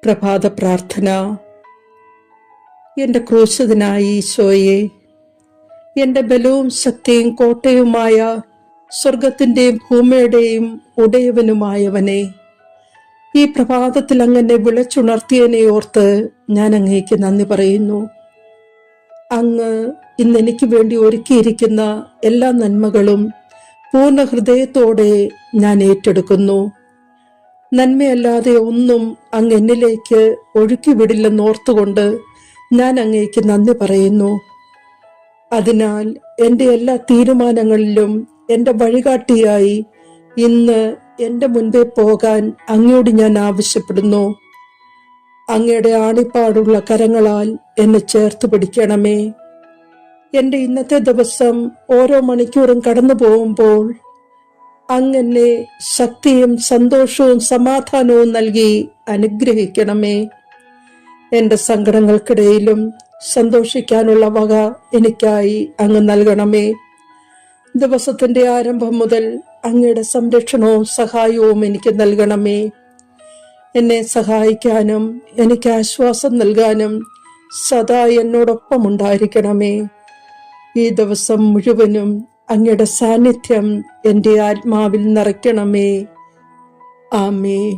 പ്രഭാത പ്രാർത്ഥന. എൻ്റെ ക്രൂശിതനായ ഈശോയെ, എൻ്റെ ബലവും ശക്തിയും കോട്ടയുമായ സ്വർഗത്തിൻ്റെയും ഭൂമിയുടെയും ഉടയവനുമായവനെ, ഈ പ്രഭാതത്തിൽ അങ്ങനെ വിളിച്ചുണർത്തിയതിനെ ഓർത്ത് ഞാൻ അങ്ങേക്ക് നന്ദി പറയുന്നു. അങ്ങ് ഇന്നെനിക്ക് വേണ്ടി ഒരുക്കിയിരിക്കുന്ന എല്ലാ നന്മകളും പൂർണ്ണ ഹൃദയത്തോടെ ഞാൻ ഏറ്റെടുക്കുന്നു. നന്മയല്ലാതെ ഒന്നും അങ്ങ് എന്നിലേക്ക് ഒഴുക്കിവിടില്ലെന്നോർത്തുകൊണ്ട് ഞാൻ അങ്ങേക്ക് നന്ദി പറയുന്നു. അതിനാൽ എൻ്റെ എല്ലാ തീരുമാനങ്ങളിലും എൻ്റെ വഴികാട്ടിയായി ഇന്ന് എൻ്റെ മുൻപേ പോകാൻ അങ്ങയോട് ഞാൻ ആവശ്യപ്പെടുന്നു. അങ്ങയുടെ ആണിപ്പാടുള്ള കരങ്ങളാൽ എന്നെ ചേർത്ത് പിടിക്കണമേ. എൻ്റെ ഇന്നത്തെ ദിവസം ഓരോ മണിക്കൂറും കടന്നു പോകുമ്പോൾ അങ്ങെന്നെ ശക്തിയും സന്തോഷവും സമാധാനവും നൽകി അനുഗ്രഹിക്കണമേ. എൻ്റെ സങ്കടങ്ങൾക്കിടയിലും സന്തോഷിക്കാനുള്ള വക എനിക്കായി അങ്ങ് നൽകണമേ. ദിവസത്തിൻ്റെ ആരംഭം മുതൽ അങ്ങയുടെ സംരക്ഷണവും സഹായവും എനിക്ക് നൽകണമേ. എന്നെ സഹായിക്കാനും എനിക്ക് ആശ്വാസം നൽകാനും സദാ എന്നോടൊപ്പം ഉണ്ടായിരിക്കണമേ. ഈ ദിവസം മുഴുവനും അങ്ങയുടെ സാന്നിധ്യം എൻ്റെ ആത്മാവിൽ നിറയ്ക്കണമേ. ആമേൻ.